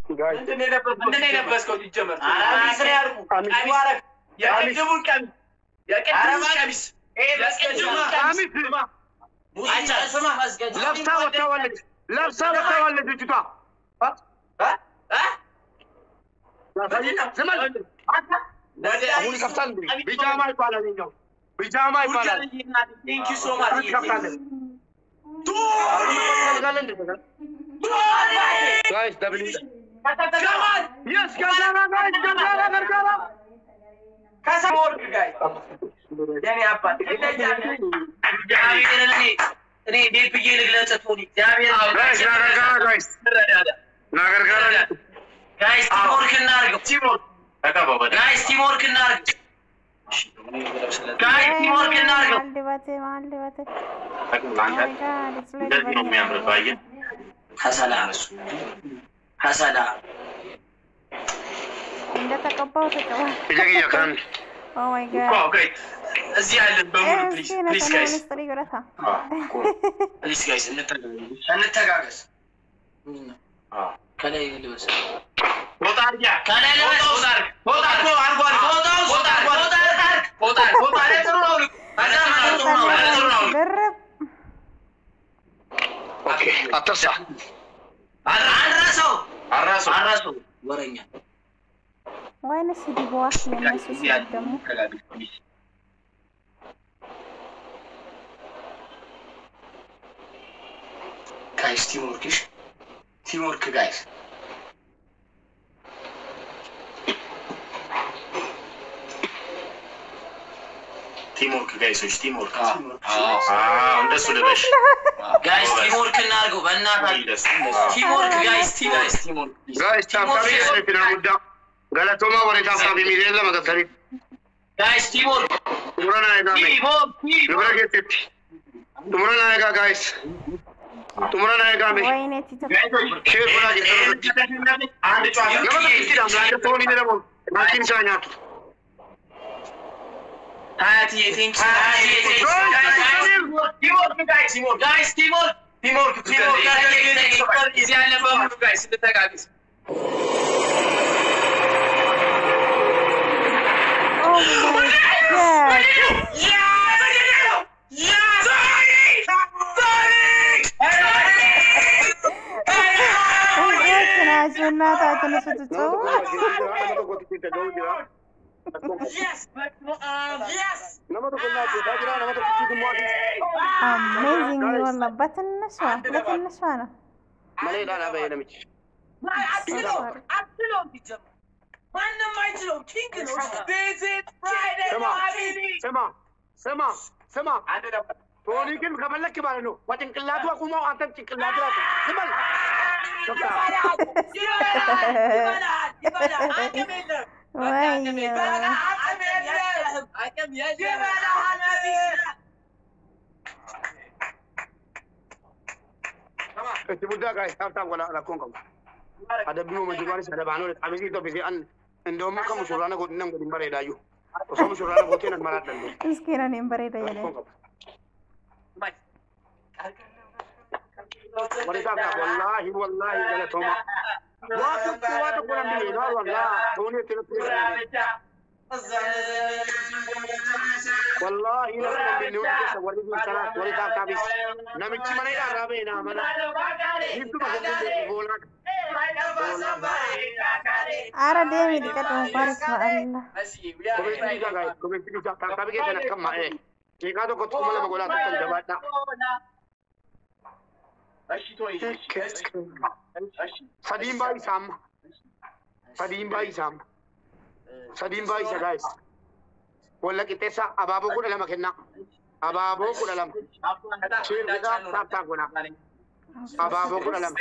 ምንድን ነው የለበስከው? ሲጀመር ቀሚስ ነው ያልኩህ። ቀሚስ የቅድሙን ቀሚስ የቅድሙን ቀሚስ ለብሳ ወጥተዋለች። ልጅቷ አሁን ይከፍታል። ቢጃማ ይባላል። ቢጃማ ይባላል። Guys, double. Come on! Yes, Gargara! Casa work, guys. Yani apa? Ini dia pergi negara Tony. Guys, Gargara. Guys, teamwork kenargo. Teamwork. Guys, teamwork kenargo. Guys, teamwork kenargo. Maldi bate. Hasala. Indah tak kapau tak kawan. Iya kan. Oh my god. Okay. Ziyalle bamur please guys. Please guys, እንተጋገዝ. ከላይ ልበስ። ቦታ አድርጊያ። ከላይ ልበስ። ቦታ Oke, atas ya. Arraso. Waranya. Why nasi di bawah ni nasi sedang. Guys, teamwork guys. Teamwork guys, teamwork. እንደሱ ልበሽ guys, teamwork እናርገው በእናታችሁ teamwork guys, teamwork guys ታፋቢ የለኝና ሙዳ ገለቶማ ወሬታ ታፋቢ ሚደለ መገተሪ guys, teamwork ቱምራና አይጋሜ ንብረገት ቱምራና አይጋ guys ቱምራና አይጋሜ ወይኔ ቲቶ ሼር ብላ ጀተረ አንድ ጫፍ ለምን ቶኒ ደሞ ማኪን ሳኛቱ Hayati, thank you. Teamwork, guys. Teamwork. Easy and level, guys. Oh my god. Yes. Amazing والله بتنسوا أنا. مالي لا بينا مش. أبسلون بيجم. ما يجلو كينج visit Friday. سما. توني كن قبل لك كبارنو. واتن كلادو أكو ما أنت كلادو أكو. جمال. تبدا guys تاب ولا كونكم هذا بيوم الجمعة هذا بانو أبيسي تو بيسي أن عندهم كم شغلانة قد نم قد يمبري دايو وسام شغلانة قد تينا مرات دلو مسكينة يمبري دايو والله جل توما واتو كنا بينا والله توني تلفي والله لا بينو سوالي بيسنا سوالي تابيس نمشي من هنا رابينا منا يبدو بقولك أرى ديمي دكتور فارس الله كومنتي جا tapi kita nak kemak jika tu kau cuma lama gula tu penjabat tak Sadim bai sa guys wala kita sa ababo ko dalam makinna shir kita tap ko na ababo ko dalam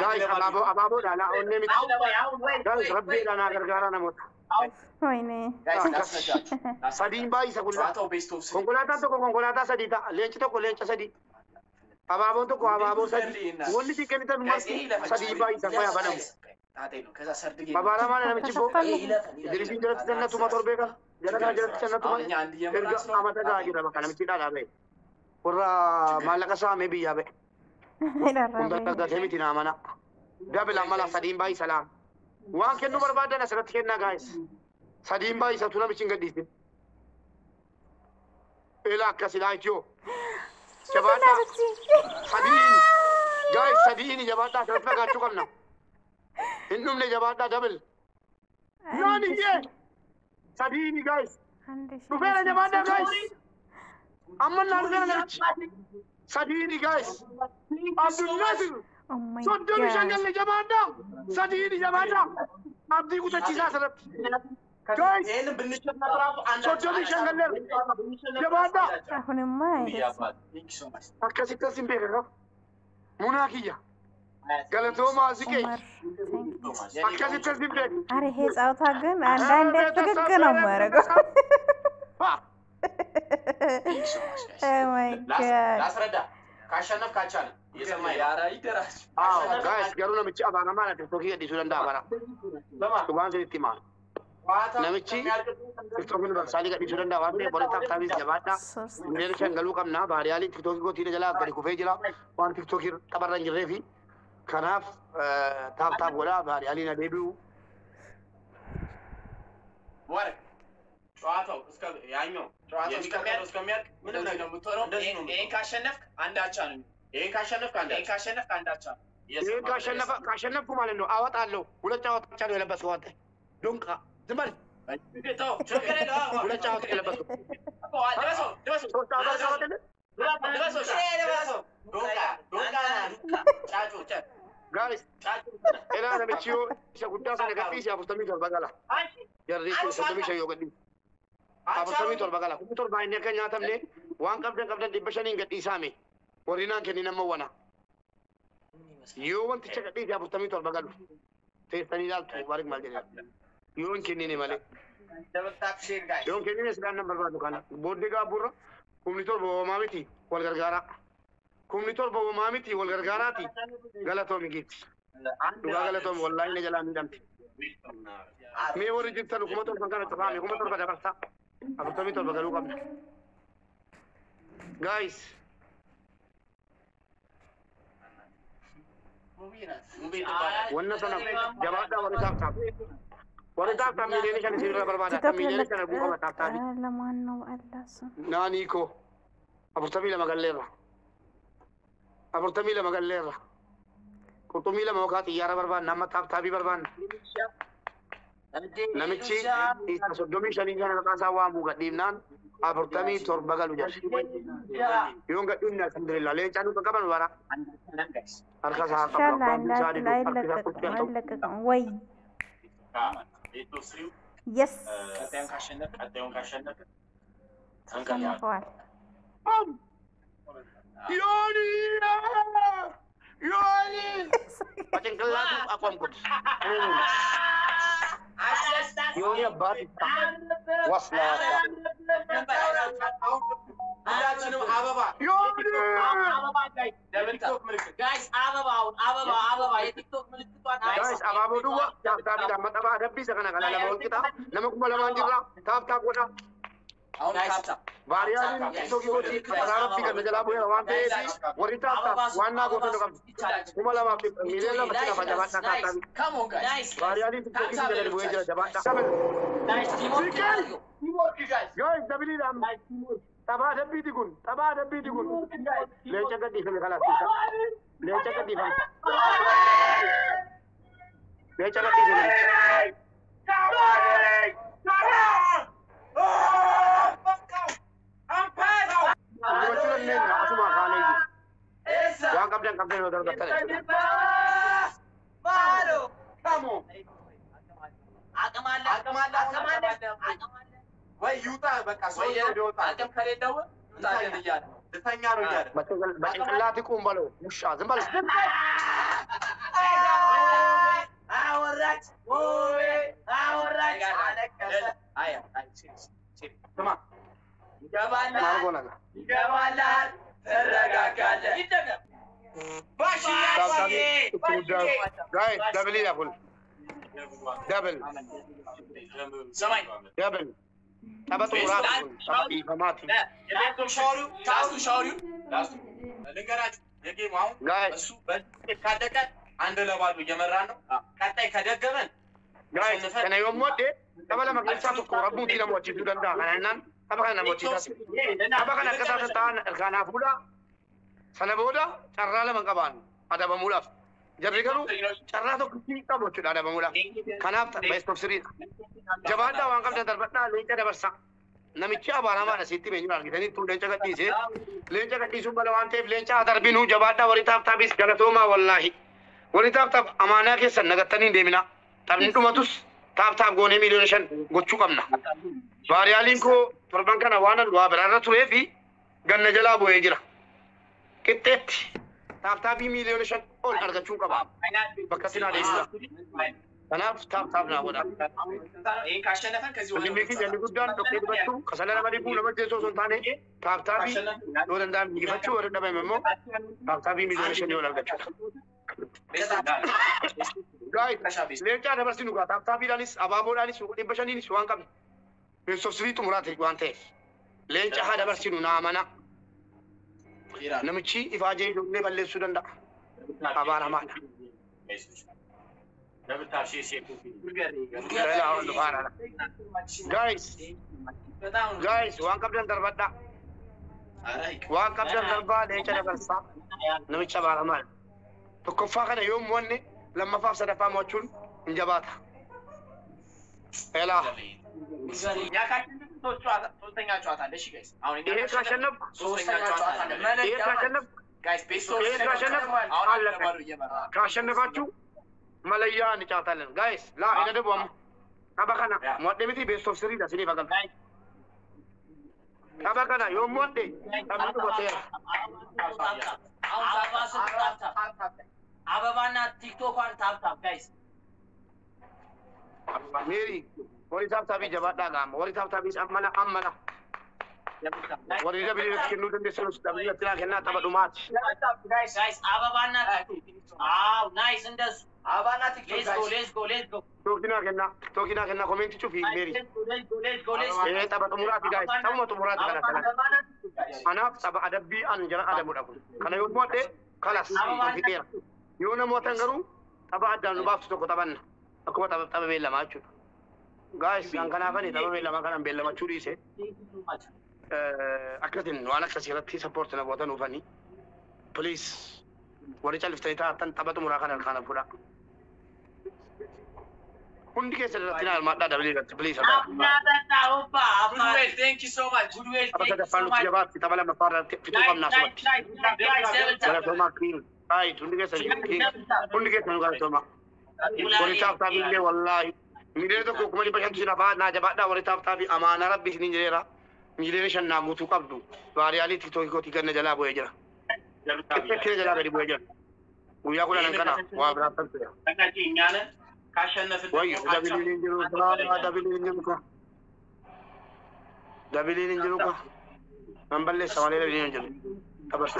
guys ababo dala onne mit guys rabbi lana gargara na mot ويني Sadim bai sa kulla kongkolata sa dita lench to ko lench sa di ababo to ko ababo sa di wonni tikeni tan mas Sadim bai sa ko ya banam Babara mana nama cibo? Jadi sini jalan sana tu motor beka, jalan sana tu mana? Kerja amat ada lagi dah makan, nama cina dah be. Pura malakasa maybe ya be. Untuk kerja semi tina mana? دبل عملا سدين باي سلام وان كنو بربادنا سرت كنا جايز سدين باي ستونا مشين قديس إلا كسلايتيو جباتا سدين جايز سدين جباتا سرت لك أشوف كمنا إنهم لجباتا دبل يعني إيه سدين جايز نفير جباتا جايز أما نارجنا سدين جايز عبد الناصر صدق شغل جباتا سدين جباتا عبدي كنت تجلس سرت جايز إيه بنشوف نبرة عن صدق شغل جباتا أهون ما أكاسيت سيمبيرا مناكية قالتوا ما زكي أكاسيت سيمبيرا أري هيس أوتاعن عندنا تككنا مرة Oh my god لا سردا كاشنف كاشان يسمع يا راي دراج guys قالوا نمشي أبغى ما نتوقع دي سودان دابرا تبان سيد تيمان نمشي تكتوكين برسالي كدي سودان دابرا بوري تابي جباتا ميري شنغلو كم نا باريالي تكتوكي كو تيري جلا كدي كوفي جلا وان تكتوكي تبرن جريفي كناف تاب ولا باريالي نديبو ورك ጨዋታው እስከ ያኛው ጨዋታው እስከሚያልቅ ምንም ነገር የምትወረው ይሄን ካሸነፍክ አንዳቻ ነው ይሄን ካሸነፍክ አንዳቻ ይሄን ካሸነፍኩ ማለት ነው አወጣለሁ ሁለት ጨዋታ ነው የለበስከው አንተ ዶንቃ ዝም በል ተው ችግር የለውም ሁለት ጨዋታ የለበስከው ደበሶ ሶስት ጨዋታ ደበሶ ዶንቃ ጫጩ guys ela na mechiyo isa guddaa sana gadhiisi 47 bagala jarri ko 37 yoo gadhiisi 47 bagala kun torba inni akka nyaatamne waan qabdan dibbashaniin gadhiisaame warinaan kenni nama wana yoo wanticha gadhiisi 47 bagalu teessanii ilaaltu barik maal jedhe yoo hin kennine malee yoo hin kennine sidaan nan barbaadu kana booddee gaabburra kumni torba homaa miti wal gargaara kumni torba homaa miti wal gargaaraati galatoomi gitti dhugaa galatoomi wallaahi na jalaa miidhamte mee warri jirtan kuma torban kana tafaame kuma torba dabarsa 47 galuu qabna guys wanna sana jabaadhaa warri taaftaa miiliyoona shan isirra barbaada miiliyoona shan arguu qaba taaftaafi lamaan ነው አላስ naanii koo 42 galleerra 42 galleerra qurxummii lama yookaan xiyyaara barbaanna nama taaftaabii barbaanna namichi isa 35 kana maqaasaa waamuu gadhiifnaan 47 galu jedhe yoon gadhiifne alhamdulillah leencaa nuti qaban bara harka isaa qabu abbaan isaa dhibu harka isaa kutti ወይ yes ተንቀያል Yoni! Patingkalan ako ang kut. Yoni abad. Wasla. ሁላችንም አበባ Yoni! የቲክቶክ ምልክት ጋይስ አበባ የቲክቶክ ምልክቷን Guys, ababo duwa. Tap dapat apa dabbi sa kana kana lamon kita. Nama kuma laman jirra. Tap wala. አሁን ካታ Varian itu kikoti karena tiga negara punya lawan tesi. Warita warna goto dokam. Kuma lama miliar macam apa jabat nak kata. come on guys Varian itu kikoti dari buaya jabat. guys teamwork guys Guys, dabili lam. Tabah dabbi digun. Leca gadi fil kalas. Leca gadi fil. Leca gadi fil. Kebetulan ni aku makan lagi. Yang kapten udah datang. Baru kamu. Akamalah. ወይ ይውጣ በቃ ሰው ይወጣ አቅም ከሌለው ይውጣ ያለ ደተኛ ነው ያለ በጭንቅላት ይቁም በለው ውሻ ዝም በል አወራች አለቀሰ አይ ስማ ይገባላል ተረጋጋለህ ይደገም ባሽ guys double ya full double ሰማይ double Tabat urat, tabat ifamati. ታሱ ሻውሪው ልንገራችሁ የጌም አሁን Guys, እሱ በካደቀ አንድ ለባዶ እየመራን ነው ቀጣይ ከደገመን ጋይስ ከነ የሞዴ ተበለ መግለጫቱ ቆረቡቲ ለሞቺ ዱደንዳ ካናን ተበከና ሞቺ ታስ ተበከና ከታታን እርካና ፉላ ሰነቦዳ ጨራለ መንቀባን አዳበ ሙላፍ ጀሪገሩ ጨራቶ ክቲ ቀቦቹ አዳበ ሙላፍ ከናፍ በስቶክ ስሪ ጀባዳ ዋንቀም ተደርበታ ለንጨ ደበርሳ ነምቻ ባራማ ነሲቲ በእኛ አርጊተኒ ቱ ለንጨ ቀዲሱ በለዋንቴፍ ለንጨ አደርቢኑ ጀባዳ ወሪታፍ ታቢስ ገለቶማ ወላሂ ወሪታፍ ታብ አማና ከሰን ነገተኒ እንደሚና ታብንዱመቱስ ታብ ጎኔ ሚሊዮን ጎቹ ቀምና ባሪያሊን ኮ ቶርባን ከና ዋናን ዋ በራራቱ ኤፊ ገነ ጀላ ቦዬ ጅራ ቅጤት ታብ ሚሊዮን ኦል አርገቹ ቀባ በከሲና ደይሳ ከናፍ ታብ ና ወዳ ይሄ ካሸነፈን ከዚህ ወደ ለሚኪ የንጉዳን ዶክተር በቱ ከሰለላ ማዲቡ ለመጀሶ ሶንታኔ ታብ ወደንዳም ይፈቹ ወደንዳ በመሞ ታብ ሚሊዮን ይሆናል ገቹ guys lecha dabar sinu ga tap danis ababo danis ko bashani ni suwan kam so sri tu murat wante lecha ha dabar sinu na mana namichi ifaje ne balle sudanda abana mana guys wan kam dan darbada wan kam dan darba lecha dabar sa namichi abana mana to ko fa kana yom wonne لما فاف سدفا موچون انجباتا الا يا كاشنف ሶስተኛ ጨዋታ አለ እሺ ጋይስ አሁን ይሄ ካሸነፍ ሶስተኛ ጨዋታ አለ ይሄ ካሸነፍ ጋይስ ቤስት ኦፍ አሁን ለባዶ እየመራ ካሸነፋችሁ መለያ እንጫወታለን ጋይስ ላ እኔ ደግሞ አባካና ሞደሚቲ ቤስት ኦፍ 3 ዳስኒ ባጋም አባካና ዮም ሞደ ታምጡ ወተያ አሁን ታባስ አበባና ቲክቶክ ታፕ ጋይስ ሜሪ ወሪ ታፕ ጀባዳ ጋም ወሪ ታፕ አመላ ወሪ ደብል ከኑ ደንደሰሉስ ደብል ያትራ ከና ተበዱማት ጋይስ አበባና አው ናይስ እንደሱ አበባና ቲክቶክ ሌትስ ጎ ቶኪና ከና ኮሜንት ቹፊ ሜሪ ሌትስ ጎ ይሄ ተበዱሙራት ጋይስ ተሞቱ ሙራት ከና አናፍ ተበ አደቢ አንጀራ አደሙ ደኩ ከና ይወደ خلاص ፊቴራ የሆነ ሞተንገሩ ተባዳኑ ባፍቶ ተቆ ተባና አኮ ተበበ ለማቹ ጋይስ አንከናፈኒ ተበበ ለማከናን በለማቹ ዲሴ አከትን ዋና ከሲረቲ ሰፖርት ነው ቦታኑ ፈኒ ፕሊዝ ወሪቻ ልፍተይታ ተን ተበጡ ሙራካን ካና ፉዳ ሁንዲ ከሰለቲና ማዳ ደብሊ ፕሊዝ Goodwill, thank you so much. Goodwill, thank you so much. جواب تبلا مفار فتو قمنا سوت ولا توما كين هاي ሁንዲ ከሰለቲና توما ወሪቻ ታቢለ والله ሚሊዮን ተኮ ኩመዲ በሸንቱ ሲናፋ ናጀባዳ ወሪቻ ታቢ አማና ረቢ ሲንጀራ ሚሊዮን ሸና ሙቱ ቀብዱ ባሪያሊ ቲክቶክ ኮቲ ገነ ጀላ ቦየ ጀራ ከከ ጀላ ገዲ ቦየ ጀራ ጉያ ኩላ ነንከና ዋ ብራተን ያ ተካጂ እኛነ ካሸነፍን ወይ ደብሊን እንጅሩካ አንበለ ሰማሌ ደብሊን እንጅሩ ተበርሰ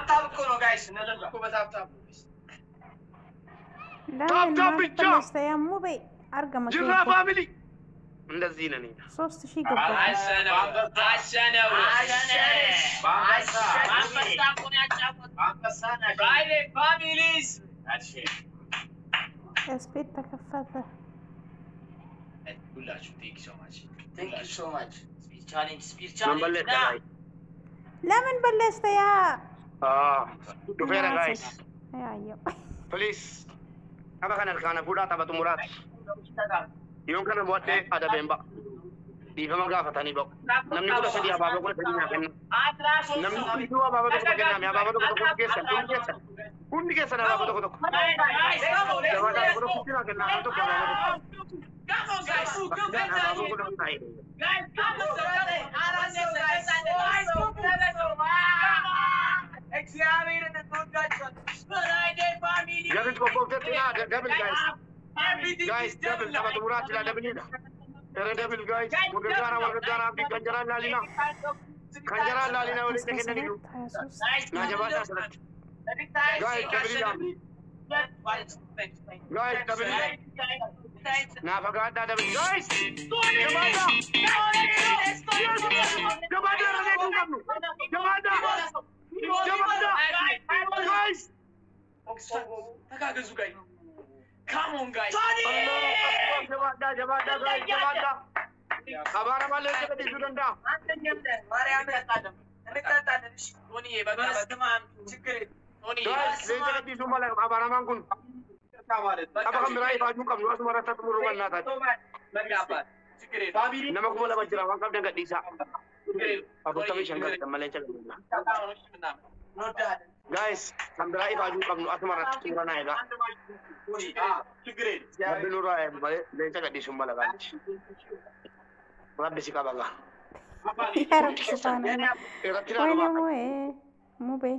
ታፕ እኮ ነው ጋይስ እነዚህ እኮ በታፕ ታፕ ብቻ ያሙ በይ አርገመ ጅራ ፋሚሊ እንደዚህ ነኝ 3000 ገባ አሸነው ፍራይዴ ፋሚሊስ ስፔት ተከፈተ ሁላችሁ thank you so much speech አንበለ challenge ለምን በለስተያ ዱፌራ ጋይስ ያዩ ፕሊዝ አባካና ካና ፉዳ ተበጡ ሙራት ዮን ከነ ሞዴ አደበምባ ዲፈማ ጋፈታኒ በው namni kula sadi ababa kula sadi nyaken namni itu ababa to kenna me ababa to kundi kesan ababa to jawada ko kutina kenna to ko Come on guys, go better. Guys, come on Double ko po tina double guys double sama murat sila double ni Era double guys wagara abdi kanjaran lalina ulit kenna ni na jabata salat guys double na pagada double guys jabata guys ተጋገዙ ጋይ Come on guys. Jabada guys, jabada. Abara male ke di sudanda. አንደኛም ማርያም ተጣለም እንከታተል ቶኒ በስማም ችግር ቶኒ Guys, leenca ke di sumala abara mankun. ማለት Aba kamera ifaju kam nu asmara tatmuru bannata. መጋባት ችግር ፋሚሊ Nama kuma la majira wan kam daga disa. Abu tabi shankar da male chaga. Guys, kamera ifaju kam nu asmara tatmuru na ida. ችግር Nabinura ay male leenca ke di sumala ganchi. Rabbi sikabaga. Ya Rabbi subhanallah. Eratira Wayne nama. Mube.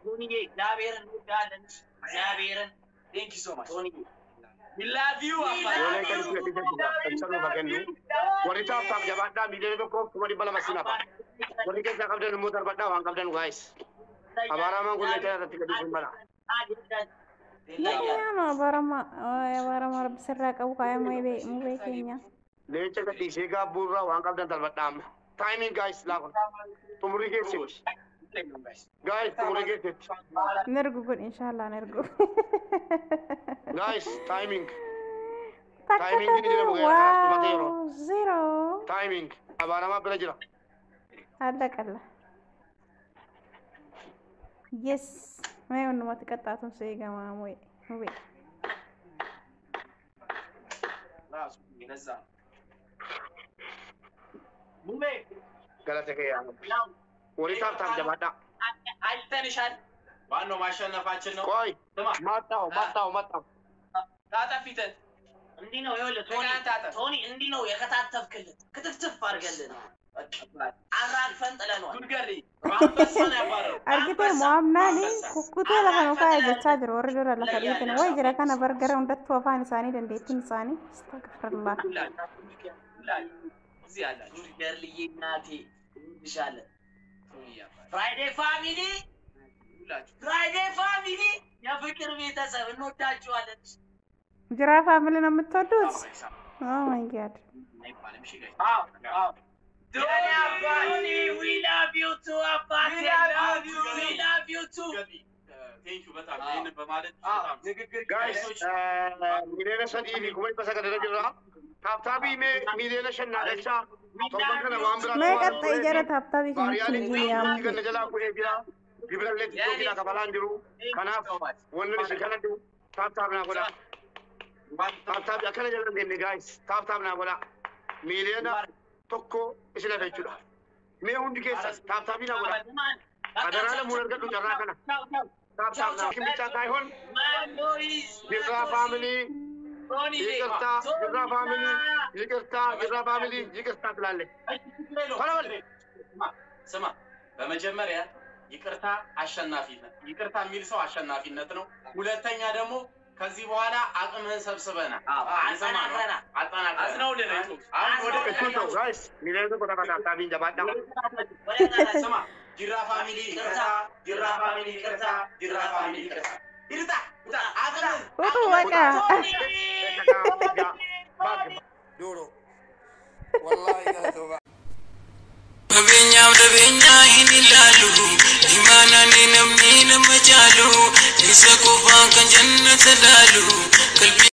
ቶኒዬ እግዚአብሔርን እንወዳለን እግዚአብሔርን Thank you so much. ቶኒዬ We love you. Wala kan ku di sumala. Sanu bagennu. Warita tak jabada bidene ko kuma di bala masina pa. Wali ke sakam den mutar badda wan kam den guys. Abara mankun leenca ke di sumala. Ya no barama Rabbi sirra qabu kaya mube kenya. Leenca ke di sega burra wan kam den talbadam. Timing guys lagun. Tumuri ke sit. Guys, tumuri ke sit. Nergu kun inshallah nergu. Guys, timing. Timing ini dia bukan wow, zero. Timing. Abara ma bela jira. Ada kala. Yes. May ono mati kata atum sega mube. ራሱ ይነዛ ሙሜ Galata ke ya. Warita tak jabada. አይተንሻል ዋናው ማሸነፋችን ነው Koi. Matao. ታጠፊተን እንዲህ ነው ይኸውልህ ቶኒ እንዲህ ነው የከታተፍክልን ክትፍትፍ አድርገልን አራግፈን ጥለነዋል ጉድገሪ ባንበሳን ያባረው Argite muamnani kukkute lafa nuka jecha jiru warri dura lafa dhiitin way jira kana bargara hundattuu afaan isaanii dandeettiin isaanii astagfirullah. እዚህ ያላችሁ ጉድገርልዬ እናቴ እንሻለን ፍራይዴ ፋሚሊ የፍቅር ቤተሰብ እንወዳችኋለን Jira family ነው የምትወዱት? Oh my god. አይባልም እሺ ጋይ Tony, we love you too, Abate. We love you too. Thank you በጣም ይሄን በማለት ንግግር Guys, milena sadi ni kumai pasa kadara jira. Tabi me milena shanna lecha. Tomban kana wambra. May qaxxay jara taaptaabii kanatti Bariyali ni yaam. kana jala ku jira. Gibra le to kila kabalan jiru. Kana wonni si kana du. Taab na goda. Taab akana jala ni guys. Taab na goda. Milena tokko isla fechuda. Me hundi kesa taab na goda. Kadara le munar gadu jarra kana. Taab na kimcha kai hon. Jira family. Jikirta family, jikirta ትላለ ስማ በመጀመሪያ ይቅርታ አሸናፊነት ይቅርታ የሚል ሰው አሸናፊነት ነው ሁለተኛ ደግሞ ከዚህ በኋላ አቅምህን ሰብስበናል አጠናክረናል አሁን ወደ ከቶ ጋይስ ሚለነ ቆጣጣ ታቢን ጀባዳ ስማ ጅራ ፋሚሊ ይቅርታ ይርታ Utu waka. Duro. Wallahi ya toba. Benya hinilalu imana ni namni namajalu isa ko fa kan jannat dalu kalbi